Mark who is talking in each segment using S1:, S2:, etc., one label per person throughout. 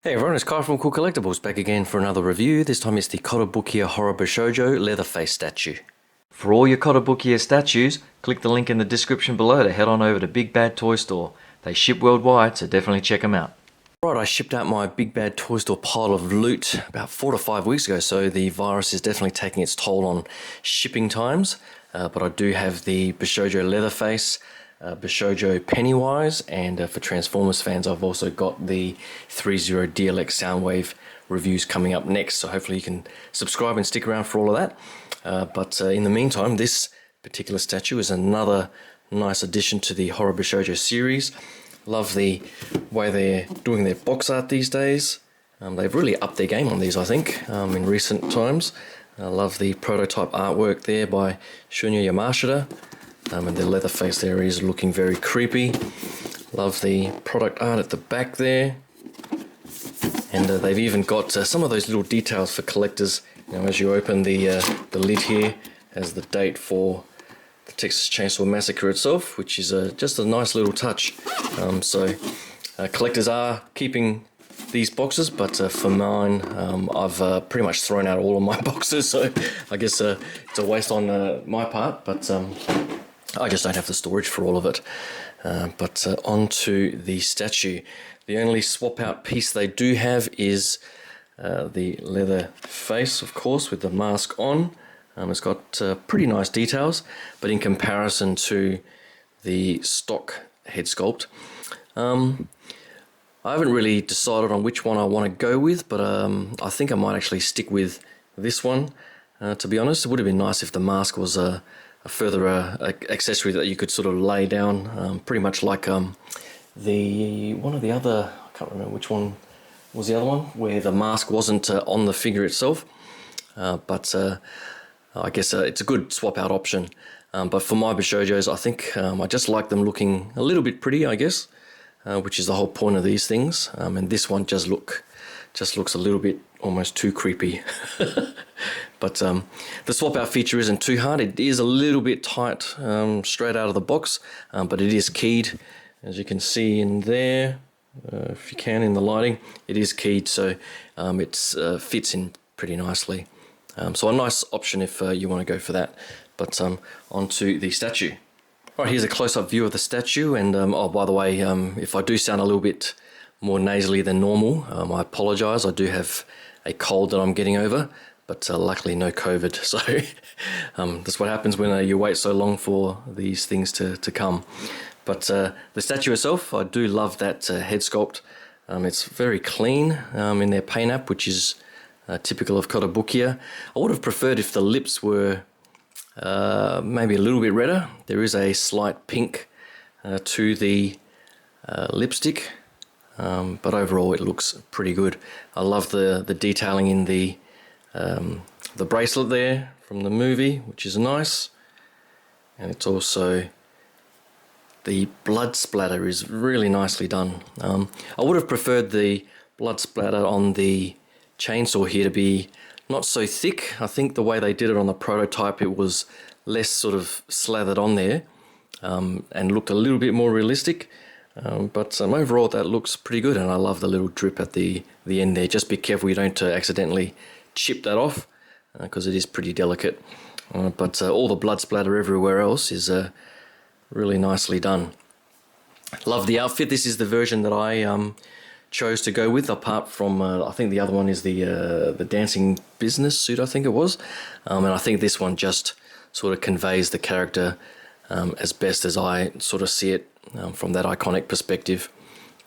S1: Hey everyone, it's Kai from Cool Collectibles back again for another review. This time it's the Kotobukiya Horror Bishoujo Leatherface statue. For all your Kotobukiya statues, click the link in the description below to head on over to Big Bad Toy Store. They ship worldwide, so definitely check them out. Right, I shipped out my Big Bad Toy Store pile of loot about 4 to 5 weeks ago, so the virus is definitely taking its toll on shipping times. But I do have the Bishoujo Leatherface, Bishoujo Pennywise, and for Transformers fans I've also got the 30 DLX Soundwave reviews coming up next, so hopefully you can subscribe and stick around for all of that. But in the meantime, this particular statue is another nice addition to the Horror Bishoujo series. Love the way they're doing their box art these days. They've really upped their game on these, I think, in recent times. I love the prototype artwork there by Shunya Yamashita. And the Leatherface there is looking very creepy. Love the product art at the back there. And they've even got some of those little details for collectors. Now, as you open the lid here, has the date for the Texas Chainsaw Massacre itself, which is just a nice little touch. So collectors are keeping these boxes, but for mine, I've pretty much thrown out all of my boxes, so I guess it's a waste on my part, but I just don't have the storage for all of it. But onto the statue. The only swap out piece they do have is the leather face, of course, with the mask on. It's got pretty nice details, but in comparison to the stock head sculpt, I haven't really decided on which one I want to go with, but I think I might actually stick with this one. To be honest, it would have been nice if the mask was a further accessory that you could sort of lay down, pretty much like the one of the other, I can't remember which one was the other one, where the mask wasn't on the figure itself, but I guess it's a good swap out option. But for my Bishoujos, I think I just like them looking a little bit pretty, I guess, which is the whole point of these things. And this one just looks a little bit almost too creepy. But the swap out feature isn't too hard. It is a little bit tight straight out of the box, but it is keyed, as you can see in there. If you can, in the lighting, it is keyed, so it fits in pretty nicely. So a nice option if you want to go for that. But onto the statue. All right, here's a close-up view of the statue, and oh, by the way, if I do sound a little bit more nasally than normal, I apologise. I do have a cold that I'm getting over, but luckily no COVID. So that's what happens when you wait so long for these things to come. But the statue itself, I do love that head sculpt. It's very clean in their paint app, which is typical of Kotobukiya. I would have preferred if the lips were maybe a little bit redder. There is a slight pink to the lipstick, but overall it looks pretty good. I love the detailing in the bracelet there from the movie, which is nice, and it's also the blood splatter is really nicely done. I would have preferred the blood splatter on the chainsaw here to be not so thick. I think the way they did it on the prototype, it was less sort of slathered on there, and looked a little bit more realistic. But overall that looks pretty good, and I love the little drip at the end there. Just be careful you don't accidentally chip that off, because it is pretty delicate. But all the blood splatter everywhere else is really nicely done. Love the outfit. This is the version that I chose to go with, apart from I think the other one is the dancing business suit, I think it was, and I think this one just sort of conveys the character as best as I sort of see it from that iconic perspective.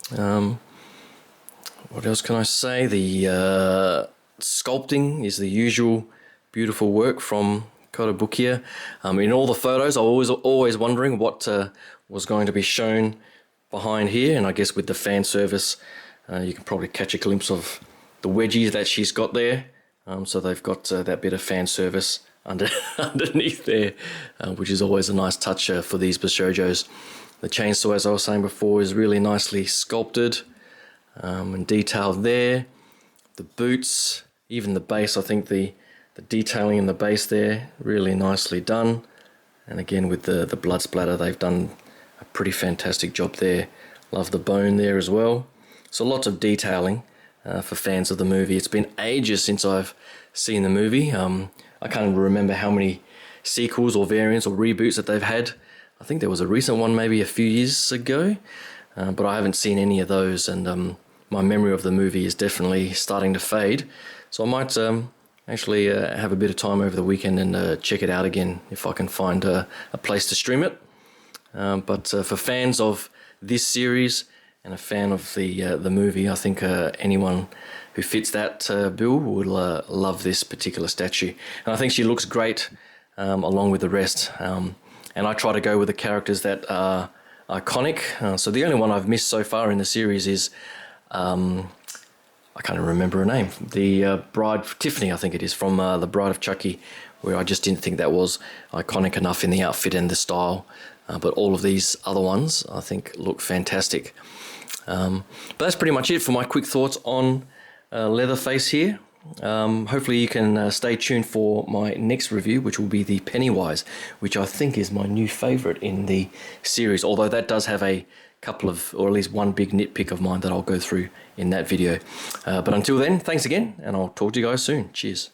S1: What else can I say? The sculpting is the usual beautiful work from Kotobukiya. In all the photos, I was always wondering what was going to be shown behind here, and I guess with the fan service, you can probably catch a glimpse of the wedgies that she's got there. So they've got that bit of fan service underneath there, which is always a nice touch for these Bishoujos. The chainsaw, as I was saying before, is really nicely sculpted and detailed there. The boots, even the base, I think the detailing in the base there, really nicely done. And again, with the blood splatter, they've done a pretty fantastic job there. Love the bone there as well. So lots of detailing, for fans of the movie. It's been ages since I've seen the movie. I can't remember how many sequels or variants or reboots that they've had. I think there was a recent one maybe a few years ago, but I haven't seen any of those, and my memory of the movie is definitely starting to fade. So I might actually have a bit of time over the weekend and check it out again if I can find a place to stream it. But for fans of this series and a fan of the movie, I think anyone who fits that bill will love this particular statue. And I think she looks great along with the rest. And I try to go with the characters that are iconic. So the only one I've missed so far in the series is, I can't remember her name, the bride, Tiffany I think it is, from The Bride of Chucky, where I just didn't think that was iconic enough in the outfit and the style. But all of these other ones I think look fantastic. But that's pretty much it for my quick thoughts on Leatherface here. Hopefully you can stay tuned for my next review, which will be the Pennywise, which I think is my new favourite in the series, although that does have a couple of, or at least one big nitpick of mine that I'll go through in that video. But until then, thanks again, and I'll talk to you guys soon. Cheers.